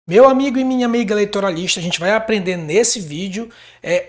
Meu amigo e minha amiga eleitoralista, a gente vai aprender nesse vídeo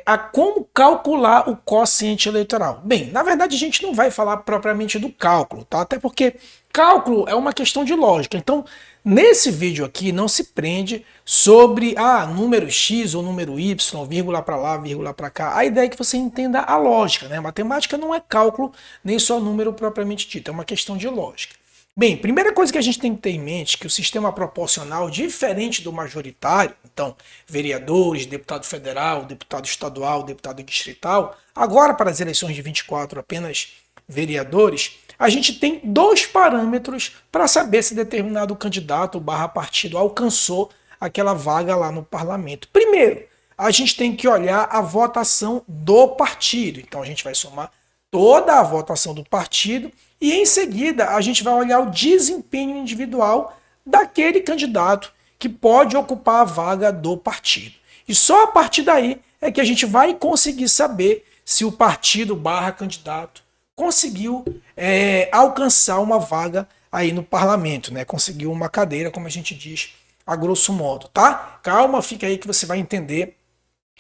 a como calcular o quociente eleitoral. Bem, na verdade a gente não vai falar propriamente do cálculo, tá? Até porque cálculo é uma questão de lógica. Então, nesse vídeo aqui não se prende sobre número X ou número Y, vírgula para lá, vírgula para cá. A ideia é que você entenda a lógica, né? Matemática não é cálculo, nem só número propriamente dito, é uma questão de lógica. Bem, primeira coisa que a gente tem que ter em mente é que o sistema proporcional, diferente do majoritário, então vereadores, deputado federal, deputado estadual, deputado distrital, agora para as eleições de 24 apenas vereadores, a gente tem dois parâmetros para saber se determinado candidato barra partido alcançou aquela vaga lá no parlamento. Primeiro, a gente tem que olhar a votação do partido, então a gente vai somar toda a votação do partido e em seguida a gente vai olhar o desempenho individual daquele candidato que pode ocupar a vaga do partido. E só a partir daí é que a gente vai conseguir saber se o partido barra candidato conseguiu alcançar uma vaga aí no parlamento, né? Conseguiu uma cadeira, como a gente diz a grosso modo, tá? Calma, fica aí que você vai entender.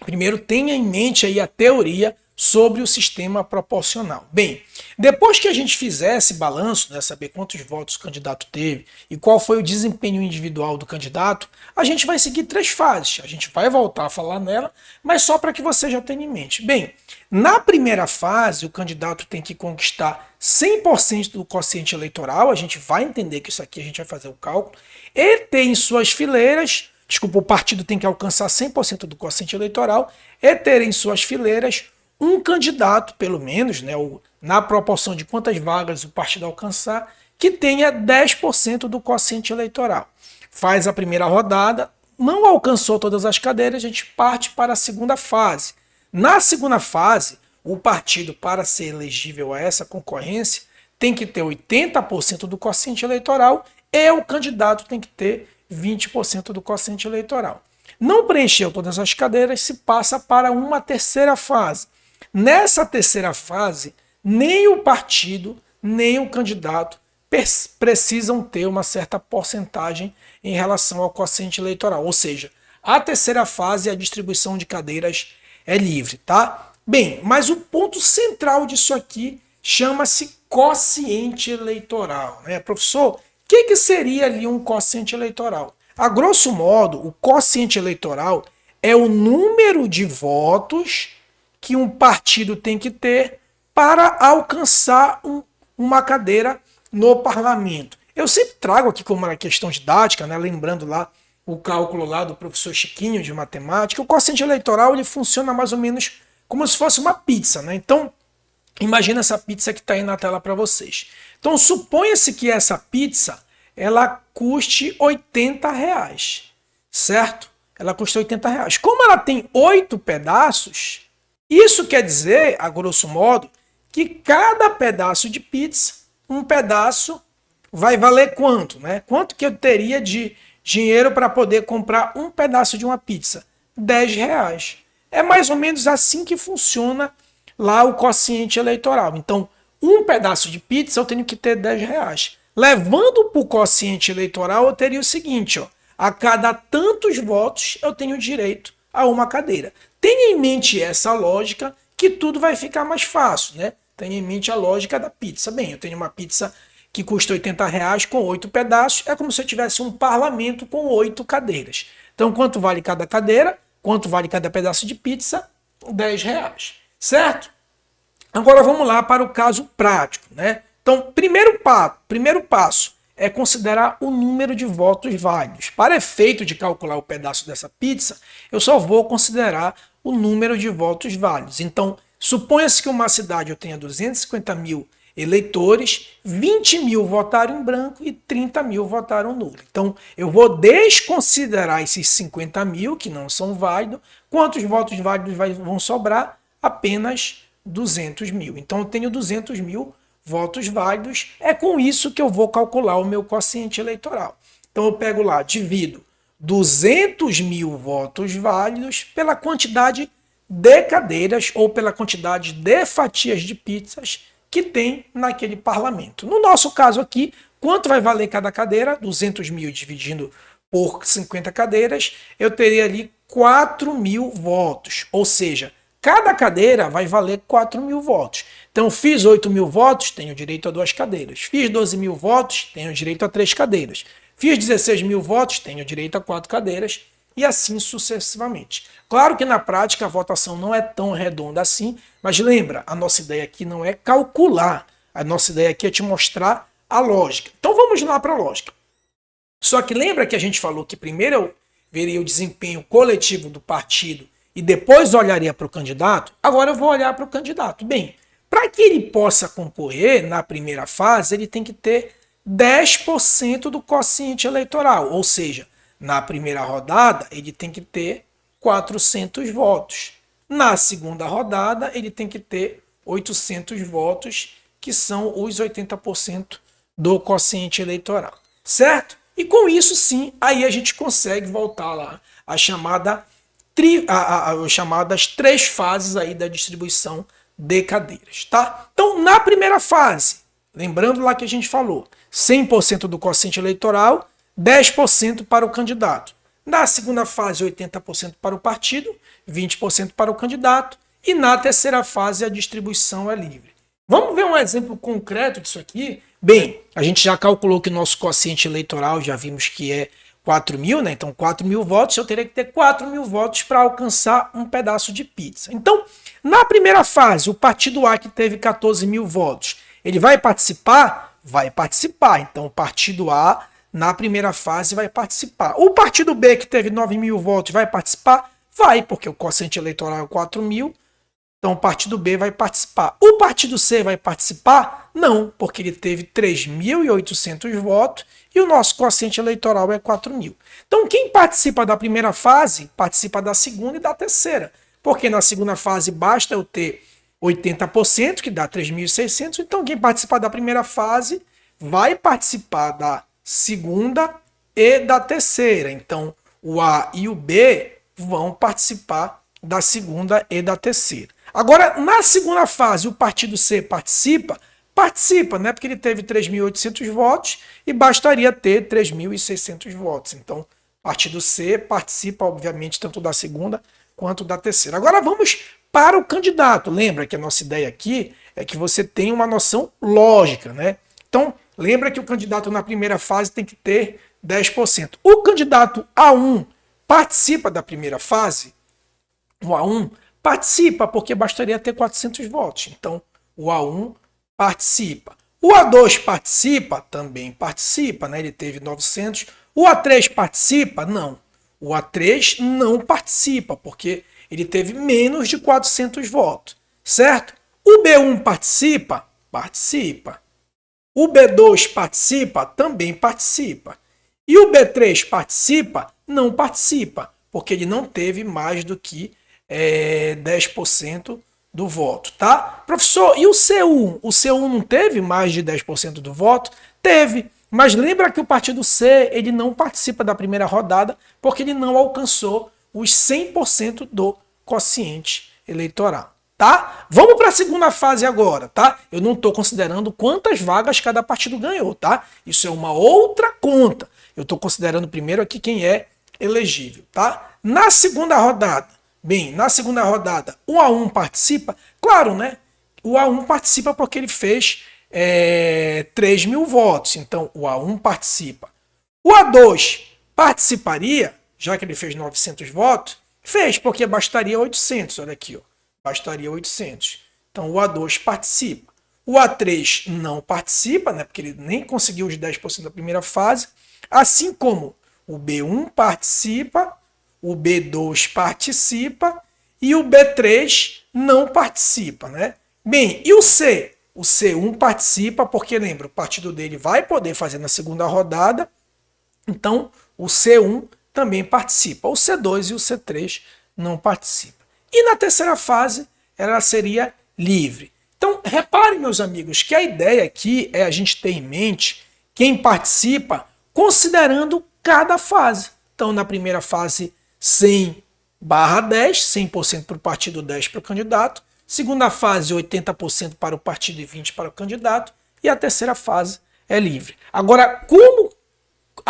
Primeiro, tenha em mente aí a teoria sobre o sistema proporcional. Bem, depois que a gente fizer esse balanço, né, saber quantos votos o candidato teve e qual foi o desempenho individual do candidato, a gente vai seguir três fases. A gente vai voltar a falar nela, mas só para que você já tenha em mente. Bem, na primeira fase, o candidato tem que conquistar 100% do quociente eleitoral, a gente vai entender que isso aqui a gente vai fazer o cálculo, e ter em suas fileiras, o partido tem que alcançar 100% do quociente eleitoral e ter em suas fileiras um candidato, pelo menos, né, na proporção de quantas vagas o partido alcançar, que tenha 10% do quociente eleitoral. Faz a primeira rodada, não alcançou todas as cadeiras, a gente parte para a segunda fase. Na segunda fase, o partido, para ser elegível a essa concorrência, tem que ter 80% do quociente eleitoral e o candidato tem que ter 20% do quociente eleitoral. Não preencheu todas as cadeiras, se passa para uma terceira fase. Nessa terceira fase, nem o partido, nem o candidato precisam ter uma certa porcentagem em relação ao quociente eleitoral. Ou seja, a terceira fase, a distribuição de cadeiras é livre, tá? Bem, mas o ponto central disso aqui chama-se quociente eleitoral, né? Professor, o que seria ali um quociente eleitoral? A grosso modo, o quociente eleitoral é o número de votos que um partido tem que ter para alcançar uma cadeira no parlamento. Eu sempre trago aqui como uma questão didática, né, lembrando lá o cálculo lá do professor Chiquinho de matemática. O quociente eleitoral ele funciona mais ou menos como se fosse uma pizza, né? Então, imagina essa pizza que está aí na tela para vocês. Então, suponha-se que essa pizza ela custe R$80, certo? Ela custa R$80. Como ela tem 8 pedaços, isso quer dizer, a grosso modo, que cada pedaço de pizza, um pedaço vai valer quanto, né? Quanto que eu teria de dinheiro para poder comprar um pedaço de uma pizza? R$10. É mais ou menos assim que funciona lá o quociente eleitoral. Então, um pedaço de pizza eu tenho que ter R$10. Levando para o quociente eleitoral, eu teria o seguinte, ó, a cada tantos votos eu tenho direito a uma cadeira. Tenha em mente essa lógica que tudo vai ficar mais fácil, né? Tenha em mente a lógica da pizza. Bem, eu tenho uma pizza que custa R$80 com 8 pedaços, é como se eu tivesse um parlamento com 8 cadeiras. Então, quanto vale cada cadeira? Quanto vale cada pedaço de pizza? R$10, certo? Agora vamos lá para o caso prático, né? Então, primeiro passo é considerar o número de votos válidos. Para efeito de calcular o pedaço dessa pizza, eu só vou considerar o número de votos válidos. Então, suponha-se que uma cidade eu tenha 250 mil eleitores, 20 mil votaram em branco e 30 mil votaram nulo. Então, eu vou desconsiderar esses 50 mil, que não são válidos. Quantos votos válidos vão sobrar? Apenas 200 mil. Então, eu tenho 200 mil votos válidos, é com isso que eu vou calcular o meu quociente eleitoral. Então eu pego lá, divido 200 mil votos válidos pela quantidade de cadeiras ou pela quantidade de fatias de pizzas que tem naquele parlamento. No nosso caso aqui, quanto vai valer cada cadeira? 200 mil dividindo por 50 cadeiras, eu teria ali 4.000 votos. Ou seja, cada cadeira vai valer 4.000 votos. Então, fiz 8.000 votos, tenho direito a 2 cadeiras. Fiz 12.000 votos, tenho direito a 3 cadeiras. Fiz 16.000 votos, tenho direito a 4 cadeiras. E assim sucessivamente. Claro que na prática a votação não é tão redonda assim, mas lembra, a nossa ideia aqui não é calcular. A nossa ideia aqui é te mostrar a lógica. Então vamos lá para a lógica. Só que lembra que a gente falou que primeiro eu veria o desempenho coletivo do partido e depois olharia para o candidato? Agora eu vou olhar para o candidato. Bem, para que ele possa concorrer na primeira fase, ele tem que ter 10% do quociente eleitoral, ou seja, na primeira rodada ele tem que ter 400 votos. Na segunda rodada ele tem que ter 800 votos, que são os 80% do quociente eleitoral, certo? E com isso sim, aí a gente consegue voltar lá a chamada as chamadas 3 fases aí da distribuição de cadeiras, tá? Então, na primeira fase, lembrando lá que a gente falou, 100% do quociente eleitoral, 10% para o candidato. Na segunda fase, 80% para o partido, 20% para o candidato. E na terceira fase, a distribuição é livre. Vamos ver um exemplo concreto disso aqui? Bem, a gente já calculou que o nosso quociente eleitoral, já vimos que é 4.000, né? Então, 4.000 votos, eu teria que ter 4.000 votos para alcançar um pedaço de pizza. Então, na primeira fase, o partido A, que teve 14.000 votos, ele vai participar? Vai participar. Então, o partido A, na primeira fase, vai participar. O partido B, que teve 9.000 votos, vai participar? Vai, porque o quociente eleitoral é 4.000. Então, o partido B vai participar. O partido C vai participar? Não, porque ele teve 3.800 votos e o nosso quociente eleitoral é 4.000. Então, quem participa da primeira fase, participa da segunda e da terceira. Porque na segunda fase basta eu ter 80%, que dá 3.600. Então, quem participar da primeira fase vai participar da segunda e da terceira. Então, o A e o B vão participar da segunda e da terceira. Agora, na segunda fase, o partido C participa, né? Porque ele teve 3.800 votos e bastaria ter 3.600 votos. Então, o partido C participa, obviamente, tanto da segunda quanto da terceira. Agora vamos para o candidato. Lembra que a nossa ideia aqui é que você tenha uma noção lógica, né? Então, lembra que o candidato na primeira fase tem que ter 10%. O candidato A1 participa da primeira fase? O A1 participa, porque bastaria ter 400 votos. Então, o A1 participa. O A2 participa? Também participa, né? Ele teve 900. O A3 participa? Não. O A3 não participa, porque ele teve menos de 400 votos, certo? O B1 participa? Participa. O B2 participa? Também participa. E o B3 participa? Não participa, porque ele não teve mais do que 10% do voto, tá? Professor, e o C1? O C1 não teve mais de 10% do voto? Teve, mas lembra que o partido C, ele não participa da primeira rodada porque ele não alcançou os 100% do quociente eleitoral, tá? Vamos para a segunda fase agora, tá? Eu não estou considerando quantas vagas cada partido ganhou, tá? Isso é uma outra conta. Eu estou considerando primeiro aqui quem é elegível, tá? Na segunda rodada, bem, na segunda rodada, o A1 participa? Claro, né? O A1 participa porque ele fez 3.000 votos. Então, o A1 participa. O A2 participaria, já que ele fez 900 votos? Fez, porque bastaria 800. Olha aqui, ó. Bastaria 800. Então, o A2 participa. O A3 não participa, né? Porque ele nem conseguiu os 10% da primeira fase. Assim como o B1 participa, o B2 participa e o B3 não participa, né? Bem, e o C? O C1 participa porque, lembra, o partido dele vai poder fazer na segunda rodada, então o C1 também participa. O C2 e o C3 não participam. E na terceira fase, ela seria livre. Então, reparem, meus amigos, que a ideia aqui é a gente ter em mente quem participa considerando cada fase. Então, na primeira fase, 100/10, 100% para o partido, 10% para o candidato. Segunda fase, 80% para o partido e 20% para o candidato. E a terceira fase é livre. Agora, como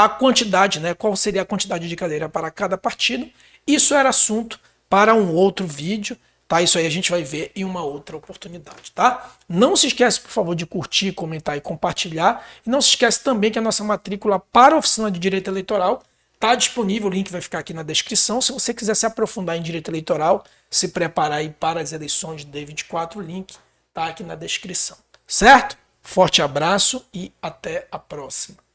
a quantidade, né? Qual seria a quantidade de cadeira para cada partido. Isso era assunto para um outro vídeo, tá? Isso aí a gente vai ver em uma outra oportunidade, tá? Não se esquece, por favor, de curtir, comentar e compartilhar. E não se esquece também que a nossa matrícula para a oficina de Direito Eleitoral está disponível, o link vai ficar aqui na descrição. Se você quiser se aprofundar em Direito Eleitoral, se preparar aí para as eleições de D24, o link está aqui na descrição, certo? Forte abraço e até a próxima.